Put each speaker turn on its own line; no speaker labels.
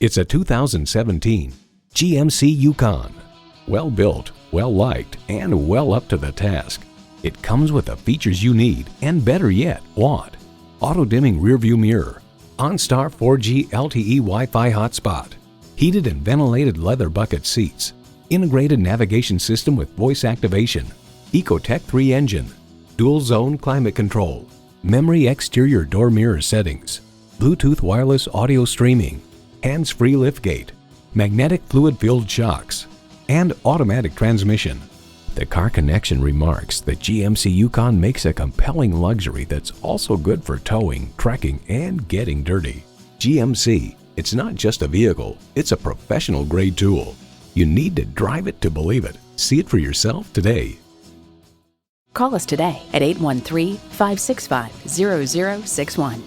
It's a 2017 GMC Yukon. Well built, well liked, and well up to the task. It comes with the features you need and, better yet, want. Auto-dimming rearview mirror, OnStar 4G LTE Wi-Fi hotspot, heated and ventilated leather bucket seats, integrated navigation system with voice activation, Ecotec 3 engine, dual zone climate control, memory exterior door mirror settings, Bluetooth wireless audio streaming, hands-free liftgate, magnetic fluid-filled shocks, and automatic transmission. The Car Connection remarks that GMC Yukon makes a compelling luxury that's also good for towing, trekking, and getting dirty. GMC, it's not just a vehicle, it's a professional-grade tool. You need to drive it to believe it. See it for yourself today.
Call us today at 813-565-0061.